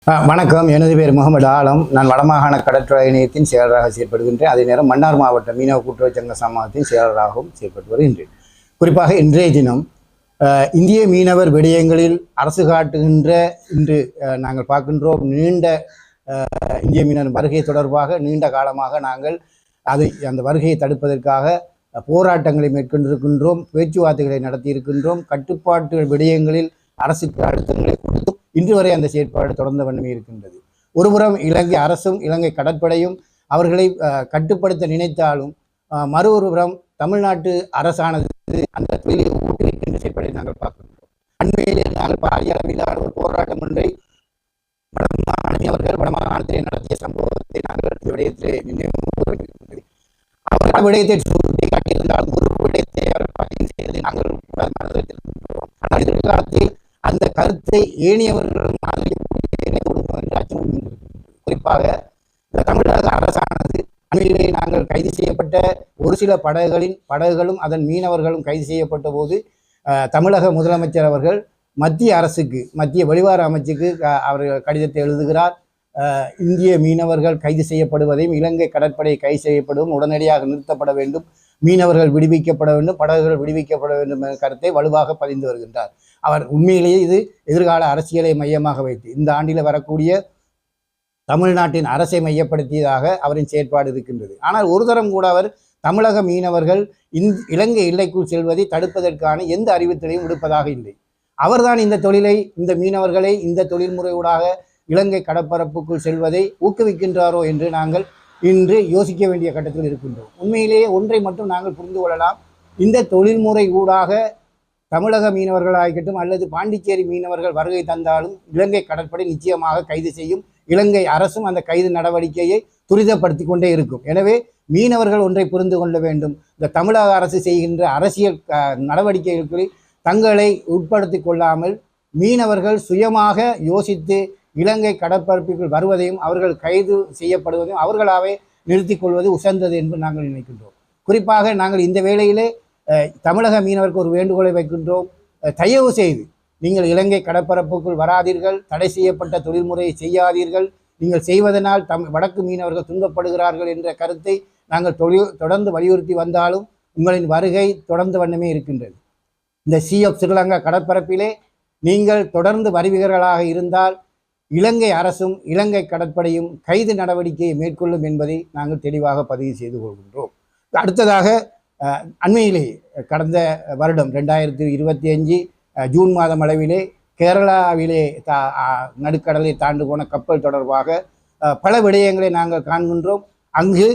வணக்கம். எனது பேர் முகமது ஆலம். நான் வடமாகாண கடற்படை இணையத்தின் செயலராக செயல்படுகின்றேன். அதே நேரம் மன்னார் மாவட்ட மீனவ கூட்டுறவு சங்க சமூகத்தின் செயலராகவும் செயல்பட்டு வருகின்றேன். குறிப்பாக இன்றைய தினம் இந்திய மீனவர் விடயங்களில் அரசு காட்டுகின்ற இன்று நாங்கள் பார்க்கின்றோம். நீண்ட இந்திய மீனவர் வருகை தொடர்பாக நீண்ட காலமாக நாங்கள் அந்த வருகையை தடுப்பதற்காக போராட்டங்களை மேற்கொண்டிருக்கின்றோம், பேச்சுவார்த்தைகளை நடத்தியிருக்கின்றோம். கட்டுப்பாட்டு விடயங்களில் அரசுக்கு அழுத்தங்களை கொடுத்தும் இன்று வரை அந்த செயற்பாடு தொடர்ந்த வண்ணமே இருக்கின்றது. ஒருபுறம் இலங்கை அரசும் இலங்கை கடற்படையும் அவர்களை கட்டுப்படுத்த நினைத்தாலும் மறுபுறம் தமிழ்நாட்டு அரசானது அந்த தொழிலை ஊக்குவிக்கின்ற செயற்பாடை நாங்கள் பார்க்கின்றோம். அண்மையிலே நாங்கள் பாரிய அளவிலான ஒரு போராட்டம் ஒன்றை வடமாகாணத்திலே நடத்திய சம்பவத்தை நாங்கள் இந்த விடயத்திலே நினைவு அவர்கள் விடயத்தை சுட்டி காட்டியிருந்தாலும் ஒரு விடயத்தை அவர் பதிவு செய்ததை நாங்கள் மனதிருக்கின்றோம். ஆனால் எதிர்காலத்தில் அந்த கருத்தை ஏனையவர்களும் குறிப்பாக இந்த தமிழக அரசானது அண்மையிலே நாங்கள் கைது செய்யப்பட்ட ஒரு சில படகுகளும் அதன் மீனவர்களும் கைது செய்யப்பட்ட போது தமிழக முதலமைச்சர் அவர்கள் மத்திய அரசுக்கு, மத்திய வெளிவார அமைச்சுக்கு அவர்கள் கடிதத்தை எழுதுகிறார். இந்திய மீனவர்கள் கைது செய்யப்படுவதையும் இலங்கை கடற்படை கைது செய்யப்படுவதும் உடனடியாக நிறுத்தப்பட வேண்டும், மீனவர்கள் விடுவிக்கப்பட வேண்டும், படகுகள் விடுவிக்கப்பட வேண்டும் என்ற கருத்தை வலுவாக பதிந்து வருகின்றார். அவர் உண்மையிலேயே இது எதிர்கால அரசியலை மையமாக வைத்து இந்த ஆண்டில் வரக்கூடிய தமிழ்நாட்டின் அரசை மையப்படுத்தியதாக அவரின் செயற்பாடு இருக்கின்றது. ஆனால் ஒரு தரம் கூட அவர் தமிழக மீனவர்கள் இலங்கை எல்லைக்குள் செல்வதை தடுப்பதற்கான எந்த அறிவித்தலையும் விடுப்பதாக இல்லை. அவர்தான் இந்த தொழிலை, இந்த மீனவர்களை இந்த தொழில்முறையூடாக இலங்கை கடற்பரப்புக்குள் செல்வதை ஊக்குவிக்கின்றாரோ என்று நாங்கள் இன்று யோசிக்க வேண்டிய கட்டத்தில் இருக்கின்றோம். உண்மையிலேயே ஒன்றை மட்டும் நாங்கள் புரிந்து கொள்ளலாம். இந்த தொழில்முறை ஊடாக தமிழக மீனவர்களாகட்டும் அல்லது பாண்டிச்சேரி மீனவர்கள் வருகை தந்தாலும் இலங்கை கடற்படை நிச்சயமாக கைது செய்யும். இலங்கை அரசும் அந்த கைது நடவடிக்கையை துரிதப்படுத்தி கொண்டே இருக்கும். எனவே மீனவர்கள் ஒன்றை புரிந்து கொள்ள வேண்டும். இந்த தமிழக அரசு செய்கின்ற அரசியல் நடவடிக்கைகளில் தங்களை உட்படுத்தி கொள்ளாமல் மீனவர்கள் சுயமாக யோசித்து இலங்கை கடற்பரப்புக்குள் வருவதையும் அவர்கள் கைது செய்யப்படுவதையும் அவர்களாவே நிறுத்தி கொள்வது உசந்தது என்று நாங்கள் நினைக்கின்றோம். குறிப்பாக நாங்கள் இந்த வேளையிலே தமிழக மீனவருக்கு ஒரு வேண்டுகோளை வைக்கின்றோம். தயவு செய்து நீங்கள் இலங்கை கடற்பரப்புக்குள் வராதீர்கள், தடை செய்யப்பட்ட தொழில்முறையை செய்யாதீர்கள். நீங்கள் செய்வதனால் வடக்கு மீனவர்கள் துன்பப்படுகிறார்கள் என்ற கருத்தை நாங்கள் தொடர்ந்து வலியுறுத்தி வந்தாலும் உங்களின் வருகை தொடர்ந்து வண்ணமே இருக்கின்றது. இந்த ஆஃப் ஸ்ரீலங்கா கடற்பரப்பிலே நீங்கள் தொடர்ந்து வருவீர்களாக இருந்தால் இலங்கை அரசும் இலங்கை கடற்படையும் கைது நடவடிக்கையை மேற்கொள்ளும் என்பதை நாங்கள் தெளிவாக பதிவு செய்து கொள்கின்றோம். அடுத்ததாக அண்மையிலே கடந்த வருடம் 2025 ஜூன் மாதம் அளவிலே கேரளாவிலே நடுக்கடலை தாண்டு போன கப்பல் தொடர்பாக பல விடயங்களை நாங்கள் காண்கின்றோம். அங்கு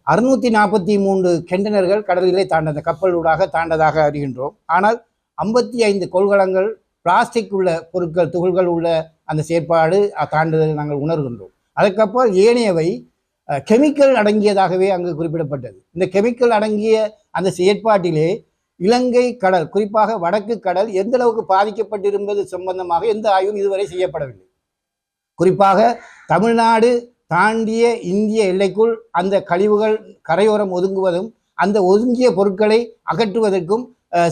643 கண்டெய்னர்கள் கடலிலே தாண்ட கப்பலூடாக தாண்டதாக அறிகின்றோம். ஆனால் 55 கொள்கலங்கள் பிளாஸ்டிக் உள்ள பொருட்கள், துகள்கள் உள்ள அந்த செயற்பாடு தாண்டுதல் நாங்கள் உணர்கின்றோம். அதுக்கப்புறம் ஏனையவை கெமிக்கல் அடங்கியதாகவே அங்கு குறிப்பிடப்பட்டது. இந்த கெமிக்கல் அடங்கிய அந்த செயற்பாட்டிலே இலங்கை கடல், குறிப்பாக வடக்கு கடல் எந்த அளவுக்கு பாதிக்கப்பட்டிருப்பது சம்பந்தமாக எந்த ஆய்வும் இதுவரை செய்யப்படவில்லை. குறிப்பாக தமிழ்நாடு தாண்டிய இந்திய எல்லைக்குள் அந்த கழிவுகள் கரையோரம் ஒதுங்குவதும் அந்த ஒதுங்கிய பொருட்களை அகற்றுவதற்கும்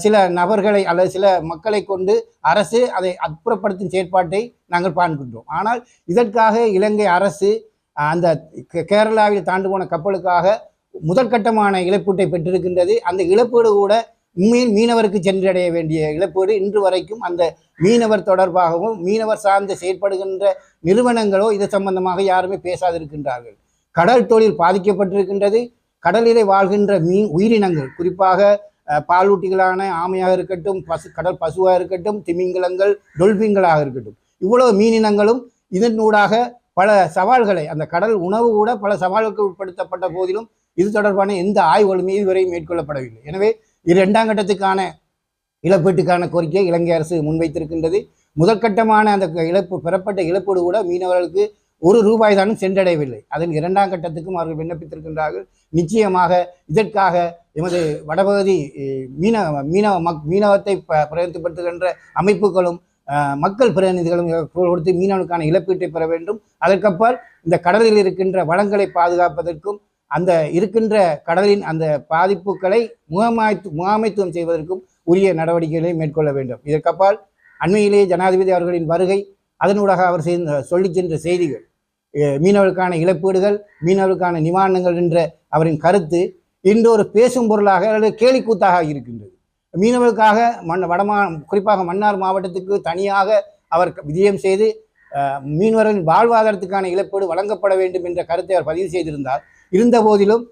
சில நபர்களை அல்லது சில மக்களை கொண்டு அரசு அதை அப்புறப்படுத்தும் செயற்பாட்டை நாங்கள் பார்க்கின்றோம். ஆனால் இதற்காக இலங்கை அரசு அந்த கேரளாவில் தாண்டு போன கப்பலுக்காக முதற்கட்டமான இழப்பீட்டை பெற்றிருக்கின்றது. அந்த இழப்பீடு கூட உண்மையில் மீனவருக்கு சென்றடைய வேண்டிய இழப்பீடு இன்று வரைக்கும் அந்த மீனவர் தொடர்பாகவும் மீனவர் சார்ந்து செயற்படுகின்ற நிறுவனங்களோ இது சம்பந்தமாக யாருமே பேசாதிருக்கின்றார்கள். கடல் தொழில் பாதிக்கப்பட்டிருக்கின்றது. கடலிலே வாழ்கின்ற உயிரினங்கள், குறிப்பாக பாலூட்டிகளான ஆமையாக இருக்கட்டும், கடல் பசுவாக இருக்கட்டும், திமிங்கலங்கள், டொல்பின்களாக இருக்கட்டும், இவ்வளவு மீனினங்களும் இதனூடாக பல சவால்களை, அந்த கடல் உணவு கூட பல சவால்களுக்கு உட்படுத்தப்பட்ட போதிலும் இது தொடர்பான எந்த ஆய்வுகளுமே இதுவரை மேற்கொள்ளப்படவில்லை. எனவே இது 2ஆம் கட்டத்துக்கான இழப்பீட்டுக்கான கோரிக்கையை இலங்கை அரசு முன்வைத்திருக்கின்றது. முதற்கட்டமான அந்த பெறப்பட்ட இழப்பீடு கூட மீனவர்களுக்கு ₹1 தானும் சென்றடையவில்லை. அதில் 2ஆம் கட்டத்துக்கும் அவர்கள் விண்ணப்பித்திருக்கின்றார்கள். நிச்சயமாக இதற்காக எமது வடபகுதி மீனவத்தை பிரதிநிதிப்படுத்துகின்ற அமைப்புகளும் மக்கள் பிரதிநிதிகளும் கொடுத்து மீனவனுக்கான இழப்பீட்டை பெற வேண்டும். அதற்கப்பால் இந்த கடலில் இருக்கின்ற வளங்களை பாதுகாப்பதற்கும் அந்த இருக்கின்ற கடலின் அந்த பாதிப்புகளை முகாமைத்துவம் செய்வதற்கும் உரிய நடவடிக்கைகளை மேற்கொள்ள வேண்டும். இதற்கப்பால் அண்மையிலேயே ஜனாதிபதி அவர்களின் வருகை, அதனூடாக அவர் சொல்லிச் சென்ற செய்திகள், மீனவர்களுக்கான இழப்பீடுகள், மீனவர்களுக்கான நிவாரணங்கள் என்ற அவரின் கருத்து இன்று ஒரு பேசும் பொருளாக அல்லது கேலிக்கூத்தாக இருக்கின்றது. மீனவர்களுக்காக குறிப்பாக மன்னார் மாவட்டத்துக்கு தனியாக அவர் விஜயம் செய்து மீனவர்களின் வாழ்வாதாரத்துக்கான இழப்பீடு வழங்கப்பட வேண்டும் என்ற கருத்தை அவர் பதிவு செய்திருந்தார். இருந்த போதிலும்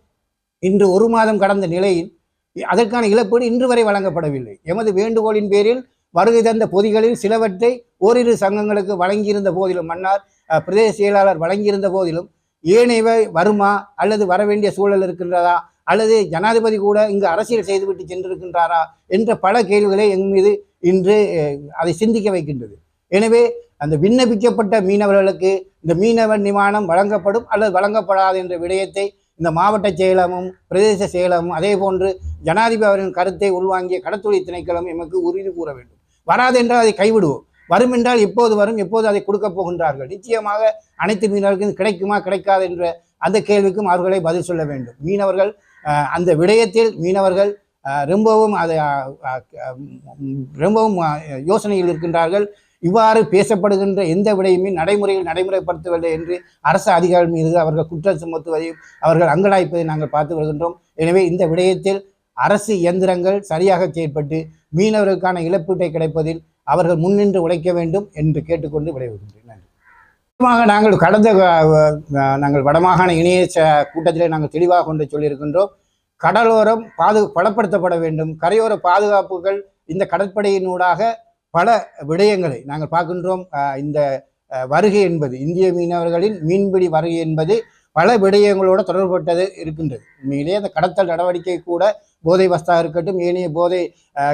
இன்று 1 மாதம் கடந்த நிலையில் அதற்கான இழப்பீடு இன்று வரை வழங்கப்படவில்லை. எமது வேண்டுகோளின் பேரில் வருகை தந்த பொதிகளில் சிலவற்றை ஓரிரு சங்கங்களுக்கு வழங்கியிருந்த போதிலும், மன்னார் பிரதேச செயலாளர் வழங்கியிருந்த போதிலும், ஏனையவை வருமா அல்லது வர வேண்டிய சூழல் இருக்கின்றதா அல்லது ஜனாதிபதி கூட இங்கு அரசியல் செய்துவிட்டு சென்றிருக்கின்றாரா என்ற பல கேள்விகளை எங் மீது இன்று அதை சிந்திக்க வைக்கின்றது. எனவே அந்த விண்ணப்பிக்கப்பட்ட மீனவர்களுக்கு இந்த மீனவர் நிவாரணம் வழங்கப்படும் அல்லது வழங்கப்படாது என்ற விடயத்தை இந்த மாவட்ட செயலகமும் பிரதேச செயலகமும் அதே போன்று ஜனாதிபதி அவரின் கருத்தை உள்வாங்கிய கடற்தொழில் திணைக்களம் எமக்கு உறுதி கூற வேண்டும். வராது என்றால் அதை கைவிடுவோம். வரும் என்றால் எப்போது வரும், எப்போது அதை கொடுக்கப் போகின்றார்கள், நிச்சயமாக அனைத்து மீனவர்களுக்கும் கிடைக்குமா கிடைக்காது என்ற அந்த கேள்விக்கும் அவர்களை பதில் சொல்ல வேண்டும். மீனவர்கள் அந்த விடயத்தில் மீனவர்கள் ரொம்பவும் யோசனையில் இருக்கின்றார்கள். இவ்வாறு பேசப்படுகின்ற எந்த விடையுமே நடைமுறையில் நடைமுறைப்படுத்தவில்லை என்று அரசு அதிகாரிகள் மீது அவர்கள் குற்றம் சுமத்துவதையும் அவர்கள் அங்கலாய்ப்பதை நாங்கள் பார்த்து வருகின்றோம். எனவே இந்த விடயத்தில் அரசு இயந்திரங்கள் சரியாக செயற்பட்டு மீனவர்களுக்கான இழப்பீட்டை கிடைப்பதில் அவர்கள் முன்னின்று உழைக்க வேண்டும் என்று கேட்டுக்கொண்டு விடைபெறுகின்றேன். நன்றி. நாங்கள் வடமாகாண இணைய கூட்டத்திலே நாங்கள் தெளிவாக கொண்டு சொல்லியிருக்கின்றோம். கடலோரம் பலப்படுத்தப்பட வேண்டும். கரையோர பாதுகாப்புகள் இந்த கடற்படையினூடாக பல விடயங்களை நாங்கள் பார்க்கின்றோம். இந்த வருகை என்பது இந்திய மீனவர்களின் மீன்பிடி வருகை என்பது பல விடயங்களோடு தொடர்பட்டது இருக்கின்றது. உண்மையிலேயே அந்த கடத்தல் நடவடிக்கை கூட போதை வஸ்தாக இருக்கட்டும், ஏனைய போதை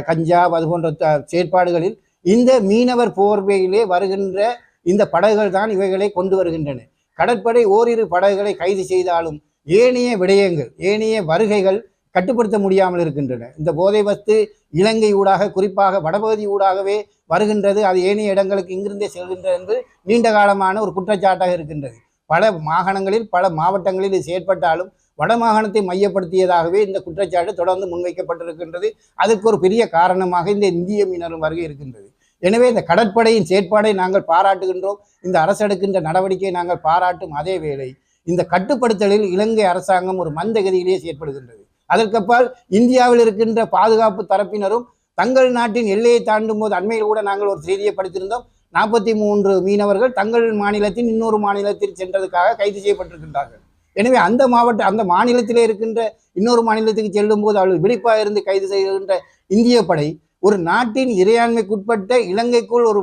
கஞ்சா அது போன்ற செயற்பாடுகளில் இந்த மீனவர் போர்வையிலே வருகின்ற இந்த படகுகள் தான் இவைகளை கொண்டு வருகின்றன. கடற்படை ஓரிரு படகுகளை கைது செய்தாலும் ஏனைய விடயங்கள், ஏனைய வருகைகள் கட்டுப்படுத்த முடியாமல் இருக்கின்றன. இந்த போதை வஸ்து இலங்கை ஊடாக, குறிப்பாக வடபகுதி ஊடாகவே வருகின்றது. அது ஏனைய இடங்களுக்கு இங்கிருந்தே செல்கின்றது என்பது நீண்ட காலமான ஒரு குற்றச்சாட்டாக இருக்கின்றது. பல மாகாணங்களில் பல மாவட்டங்களில் இது செயற்பட்டாலும் வடமாகாணத்தை மையப்படுத்தியதாகவே இந்த குற்றச்சாட்டு தொடர்ந்து முன்வைக்கப்பட்டிருக்கின்றது. அதற்கு ஒரு பெரிய காரணமாக இந்த இந்திய மீனவர் வருகை இருக்கின்றது. எனவே இந்த கடற்படையின் செயற்பாடை நாங்கள் பாராட்டுகின்றோம். இந்த அரசு எடுக்கின்ற நடவடிக்கையை நாங்கள் பாராட்டும் அதே வேளை இந்த கட்டுப்படுத்தலில் இலங்கை அரசாங்கம் ஒரு மந்தகதியிலேயே செயற்படுகின்றது. அதற்கப்பால் இந்தியாவில் இருக்கின்ற பாதுகாப்பு தரப்பினரும் தங்கள் நாட்டின் எல்லையை தாண்டும் போது அண்மையில் கூட நாங்கள் ஒரு செய்தியை படித்திருந்தோம். 43 மீனவர்கள் தங்கள் மாநிலத்தின் இன்னொரு மாநிலத்தில் சென்றதுக்காக கைது செய்யப்பட்டிருக்கின்றார்கள். எனவே அந்த மாநிலத்திலே இருக்கின்ற இன்னொரு மாநிலத்துக்கு செல்லும் போது அவர்கள் விழிப்பாக இருந்து கைது செய்கின்ற இந்திய படை ஒரு நாட்டின் இறையாண்மைக்குட்பட்ட இலங்கைக்குள் ஒரு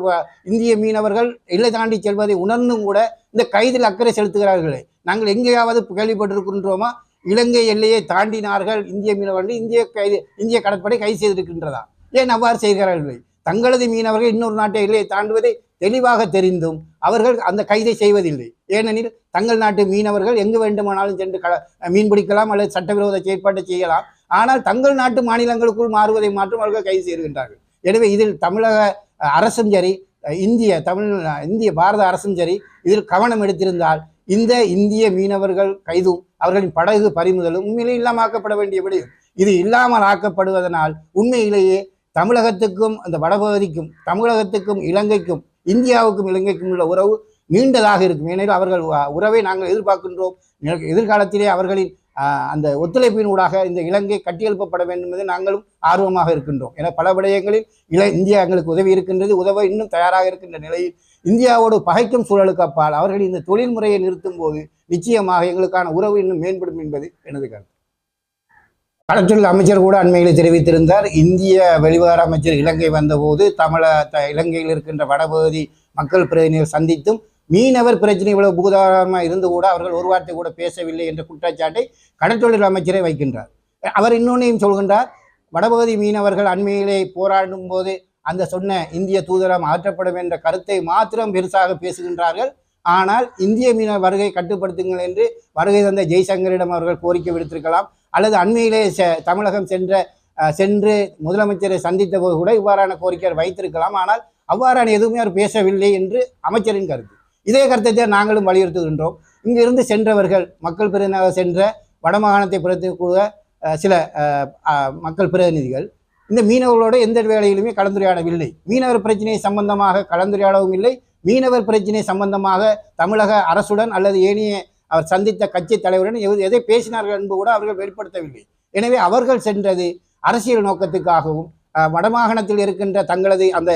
இந்திய மீனவர்கள் எல்லை தாண்டி செல்வதை உணர்ந்தும் கூட இந்த கைதில் அக்கறை செலுத்துகிறார்களே. நாங்கள் எங்கேயாவது கேள்விப்பட்டிருக்கின்றோமா இலங்கை எல்லையை தாண்டினார்கள் இந்திய மீனவர்கள், இந்திய கடற்படை கைது செய்திருக்கின்றதா? ஏன் அவ்வாறு செய்கிறார்கள்? தங்களது மீனவர்கள் இன்னொரு நாட்டை எல்லையை தாண்டுவதை தெளிவாக தெரிந்தும் அவர்கள் அந்த கைதை செய்வதில்லை. ஏனெனில் தங்கள் நாட்டு மீனவர்கள் எங்கு வேண்டுமானாலும் சென்று மீன் பிடிக்கலாம் அல்லது சட்டவிரோத செயற்பாட்டை செய்யலாம். ஆனால் தங்கள் நாட்டு மாநிலங்களுக்குள் மாறுவதை மாற்றும் அவர்கள் கைது செய்கின்றார்கள். எனவே இதில் தமிழக அரசும் சரி, இந்திய பாரத அரசும் சரி இதில் கவனம் எடுத்திருந்தால் இந்த இந்திய மீனவர்கள் கைதும் அவர்களின் படகு பறிமுதலும் உண்மையிலே இல்லாமல் ஆக்கப்பட வேண்டிய விடயம். இது இல்லாமல் ஆக்கப்படுவதனால் உண்மையிலேயே தமிழகத்துக்கும் அந்த வடபகுதிக்கும் தமிழகத்துக்கும் இலங்கைக்கும் இந்தியாவுக்கும் இலங்கைக்கும் உள்ள உறவு நீண்டதாக இருக்கும். ஏனெனில் அவர்கள் உறவை நாங்கள் எதிர்பார்க்கின்றோம். எதிர்காலத்திலே அவர்களின் அந்த ஒத்துழைப்பின் ஊடாக இந்த இலங்கை கட்டியெழுப்பப்பட வேண்டும் என்று நாங்களும் ஆர்வமாக இருக்கின்றோம். என பல விடயங்களில் இந்தியா எங்களுக்கு உதவி இருக்கின்றது, உதவ இன்னும் தயாராக இருக்கின்ற நிலையில் இந்தியாவோடு பகைக்கும் சூழலுக்கு அப்பால் அவர்கள் இந்த தொழில்முறையை நிறுத்தும் போது நிச்சயமாக எங்களுக்கான உறவு இன்னும் மேம்படும் என்பது எனது கருத்து. கடற்றொழில் அமைச்சர் கூட அண்மையில் தெரிவித்திருந்தார். இந்திய வெளிவார அமைச்சர் இலங்கை வந்தபோது இலங்கையில் இருக்கின்ற வடபகுதி மக்கள் பிரதிநிதிகள் சந்தித்தும் மீனவர் பிரச்சனை இவ்வளவு பூதாரமாக இருந்து கூட அவர்கள் ஒரு வார்த்தை கூட பேசவில்லை என்ற குற்றச்சாட்டை கடற்றொழில் அமைச்சரை வைக்கின்றார். அவர் இன்னொன்னையும் சொல்கின்றார், வடபகுதி மீனவர்கள் அண்மையிலே போராடும் போது அந்த சொன்ன இந்திய தூதரம் அகற்றப்படும் என்ற கருத்தை மாத்திரம் பெருசாக பேசுகின்றார்கள். ஆனால் இந்திய மீனவர் வருகை கட்டுப்படுத்துங்கள் என்று வருகை தந்த ஜெய்சங்கரிடம் அவர்கள் கோரிக்கை விடுத்திருக்கலாம். அல்லது அண்மையிலே தமிழகம் சென்று முதலமைச்சரை சந்தித்த போது கூட இவ்வாறான கோரிக்கையை வைத்திருக்கலாம். ஆனால் அவ்வாறான எதுவுமே அவர் பேசவில்லை என்று அமைச்சரின் கருத்து. இதே கருத்தை நாங்களும் வலியுறுத்துகின்றோம். இங்கிருந்து சென்றவர்கள் மக்கள் பிரதிநிதியாக சென்ற வடமாகாணத்தை பிரதிக்கூடிய சில மக்கள் பிரதிநிதிகள் இந்த மீனவர்களோடு எந்த வேளையிலுமே கலந்துரையாடவில்லை. மீனவர் பிரச்சனை சம்பந்தமாக கலந்துரையாடவும் இல்லை, மீனவர் பிரச்சினை சம்பந்தமாக தமிழக அரசுடன் அல்லது ஏனைய அவர் சந்தித்த கட்சி தலைவருடன் எதை பேசினார்கள் என்பது கூட அவர்கள் வெளிப்படுத்தவில்லை. எனவே அவர்கள் சென்றது அரசியல் நோக்கத்துக்காகவும் வடமாகாணத்தில் இருக்கின்ற தங்களது அந்த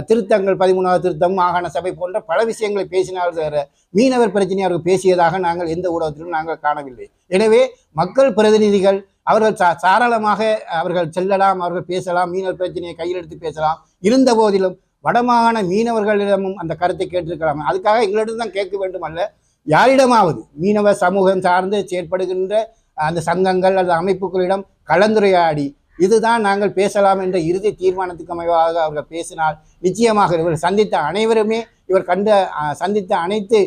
திருத்தங்கள் 13வது திருத்தம் மாகாண சபை போன்ற பல விஷயங்களை பேசினார்கள் தவிர மீனவர் பிரச்சனை அவர்கள் பேசியதாக நாங்கள் எந்த ஊடகத்திலும் நாங்கள் காணவில்லை. எனவே மக்கள் பிரதிநிதிகள் அவர்கள் சாராளமாக அவர்கள் செல்லலாம், அவர்கள் பேசலாம், மீனவர் பிரச்சனையை கையில் எடுத்து பேசலாம். இருந்த போதிலும் வடமாகாண மீனவர்களிடமும் அந்த கருத்தை கேட்டிருக்கலாம். அதுக்காக எங்களிடம் தான் கேட்க வேண்டும் அல்ல, யாரிடமாவது மீனவ சமூகம் சார்ந்து செயற்படுகின்ற அந்த சங்கங்கள் அல்லது அமைப்புகளிடம் கலந்துரையாடி இதுதான் நாங்கள் பேசலாம் என்ற இறுதி தீர்மானத்துக்கு அமைவாக அவர்கள் பேசினால் நிச்சயமாக இவர் சந்தித்த அனைவருமே சந்தித்த அனைத்து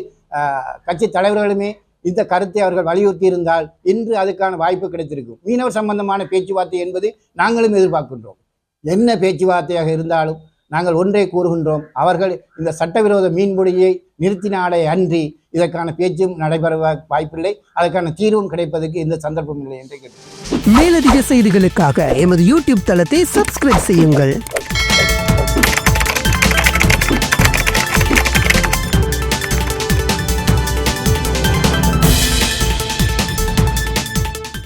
கட்சி தலைவர்களுமே இந்த கருத்தை அவர்கள் வலியுறுத்தி இருந்தால் இன்று அதுக்கான வாய்ப்பு கிடைத்திருக்கும். மீனவர் சம்பந்தமான பேச்சுவார்த்தை என்பது நாங்களும் எதிர்பார்க்கின்றோம். என்ன பேச்சுவார்த்தையாக இருந்தாலும் நாங்கள் ஒன்றே கூறுகின்றோம், அவர்கள் இந்த சட்டவிரோத மீன்பிடியை நிறுத்தினாலே அன்றி இதற்கான பேச்சும் நடைபெற வாய்ப்பில்லை, அதற்கான தீர்வும் கிடைப்பதற்கு இந்த சந்தர்ப்பம் இல்லை என்று கேட்டேன். மேலதிக செய்திகளுக்காக எமது யூடியூப் தளத்தை சப்ஸ்கிரைப் செய்யுங்கள்.